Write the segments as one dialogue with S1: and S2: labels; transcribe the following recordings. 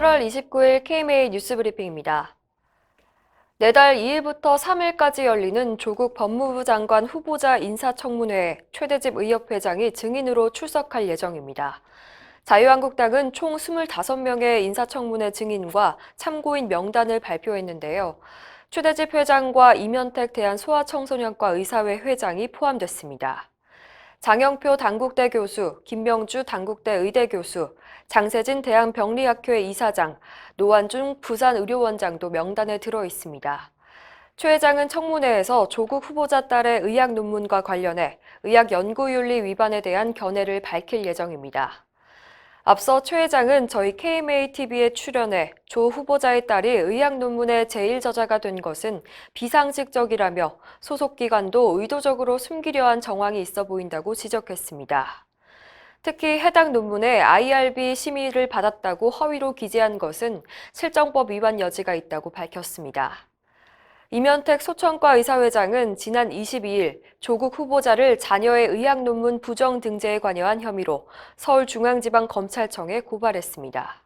S1: 8월 29일 KMA 뉴스브리핑입니다. 내달 2일부터 3일까지 열리는 조국 법무부 장관 후보자 인사청문회에 최대집 의협회장이 증인으로 출석할 예정입니다. 자유한국당은 총 25명의 인사청문회 증인과 참고인 명단을 발표했는데요. 최대집 회장과 이면택 대한소아청소년과 의사회 회장이 포함됐습니다. 장영표 단국대 교수, 김명주 단국대 의대 교수, 장세진 대한병리학회 이사장, 노환중 부산의료원장도 명단에 들어 있습니다. 최 회장은 청문회에서 조국 후보자 딸의 의학 논문과 관련해 의학 연구윤리 위반에 대한 견해를 밝힐 예정입니다. 앞서 최 회장은 저희 KMA-TV에 출연해 조 후보자의 딸이 의학 논문의 제1저자가 된 것은 비상식적이라며 소속 기관도 의도적으로 숨기려 한 정황이 있어 보인다고 지적했습니다. 특히 해당 논문에 IRB 심의를 받았다고 허위로 기재한 것은 실정법 위반 여지가 있다고 밝혔습니다. 이면택 소청과 의사회장은 지난 22일 조국 후보자를 자녀의 의학 논문 부정 등재에 관여한 혐의로 서울중앙지방검찰청에 고발했습니다.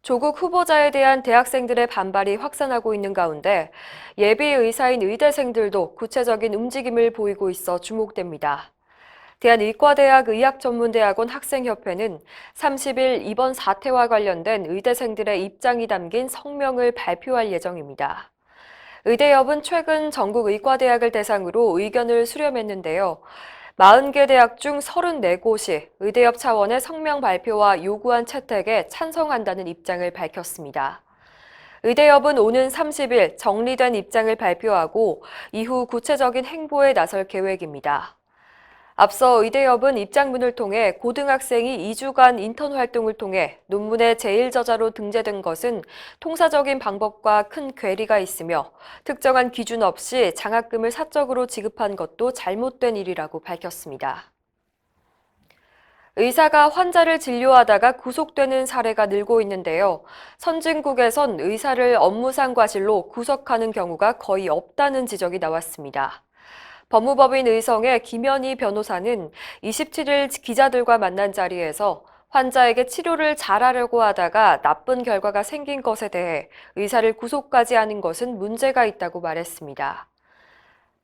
S1: 조국 후보자에 대한 대학생들의 반발이 확산하고 있는 가운데 예비 의사인 의대생들도 구체적인 움직임을 보이고 있어 주목됩니다. 대한의과대학 의학전문대학원 학생협회는 30일 이번 사태와 관련된 의대생들의 입장이 담긴 성명을 발표할 예정입니다. 의대협은 최근 전국 의과대학을 대상으로 의견을 수렴했는데요. 40개 대학 중 34곳이 의대협 차원의 성명 발표와 요구한 채택에 찬성한다는 입장을 밝혔습니다. 의대협은 오는 30일 정리된 입장을 발표하고 이후 구체적인 행보에 나설 계획입니다. 앞서 의대협은 입장문을 통해 고등학생이 2주간 인턴 활동을 통해 논문의 제1저자로 등재된 것은 통사적인 방법과 큰 괴리가 있으며 특정한 기준 없이 장학금을 사적으로 지급한 것도 잘못된 일이라고 밝혔습니다. 의사가 환자를 진료하다가 구속되는 사례가 늘고 있는데요. 선진국에선 의사를 업무상 과실로 구속하는 경우가 거의 없다는 지적이 나왔습니다. 법무법인 의성의 김현희 변호사는 27일 기자들과 만난 자리에서 환자에게 치료를 잘하려고 하다가 나쁜 결과가 생긴 것에 대해 의사를 구속까지 하는 것은 문제가 있다고 말했습니다.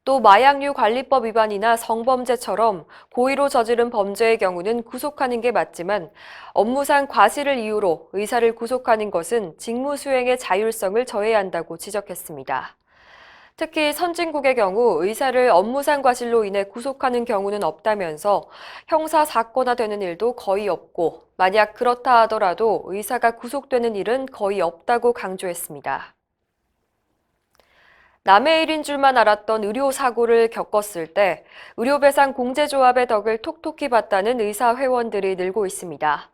S1: 또 마약류 관리법 위반이나 성범죄처럼 고의로 저지른 범죄의 경우는 구속하는 게 맞지만 업무상 과실을 이유로 의사를 구속하는 것은 직무 수행의 자율성을 저해한다고 지적했습니다. 특히 선진국의 경우 의사를 업무상 과실로 인해 구속하는 경우는 없다면서 형사 사건화되는 일도 거의 없고 만약 그렇다 하더라도 의사가 구속되는 일은 거의 없다고 강조했습니다. 남의 일인 줄만 알았던 의료사고를 겪었을 때 의료배상 공제조합의 덕을 톡톡히 봤다는 의사회원들이 늘고 있습니다.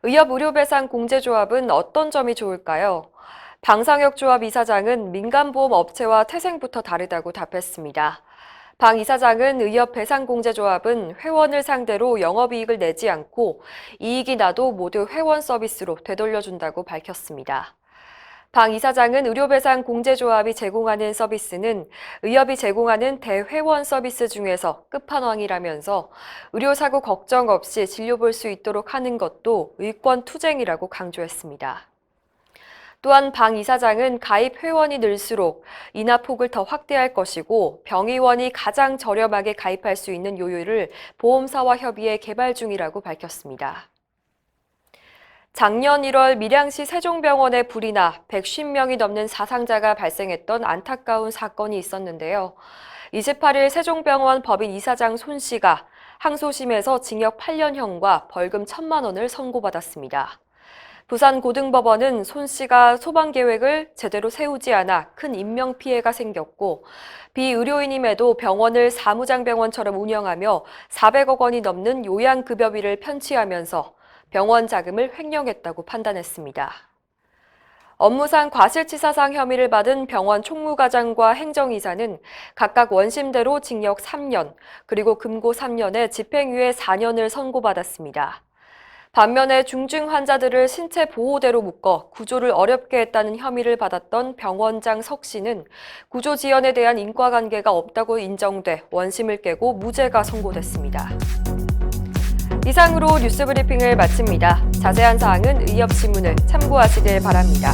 S1: 의협의료배상 공제조합은 어떤 점이 좋을까요? 방상혁 조합 이사장은 민간보험 업체와 태생부터 다르다고 답했습니다. 방 이사장은 의협배상공제조합은 회원을 상대로 영업이익을 내지 않고 이익이 나도 모두 회원 서비스로 되돌려준다고 밝혔습니다. 방 이사장은 의료배상공제조합이 제공하는 서비스는 의협이 제공하는 대회원 서비스 중에서 끝판왕이라면서 의료사고 걱정 없이 진료 볼 수 있도록 하는 것도 의권 투쟁이라고 강조했습니다. 또한 방 이사장은 가입 회원이 늘수록 인하폭을 더 확대할 것이고 병의원이 가장 저렴하게 가입할 수 있는 요율을 보험사와 협의해 개발 중이라고 밝혔습니다. 작년 1월 밀양시 세종병원에 불이 나 150명이 넘는 사상자가 발생했던 안타까운 사건이 있었는데요. 28일 세종병원 법인 이사장 손 씨가 항소심에서 징역 8년형과 벌금 1,000만 원을 선고받았습니다. 부산고등법원은 손 씨가 소방 계획을 제대로 세우지 않아 큰 인명피해가 생겼고 비의료인임에도 병원을 사무장병원처럼 운영하며 400억 원이 넘는 요양급여비를 편취하면서 병원 자금을 횡령했다고 판단했습니다. 업무상 과실치사상 혐의를 받은 병원 총무과장과 행정이사는 각각 원심대로 징역 3년, 그리고 금고 3년에 집행유예 4년을 선고받았습니다. 반면에 중증 환자들을 신체 보호대로 묶어 구조를 어렵게 했다는 혐의를 받았던 병원장 석 씨는 구조 지연에 대한 인과관계가 없다고 인정돼 원심을 깨고 무죄가 선고됐습니다. 이상으로 뉴스 브리핑을 마칩니다. 자세한 사항은 의협신문을 참고하시길 바랍니다.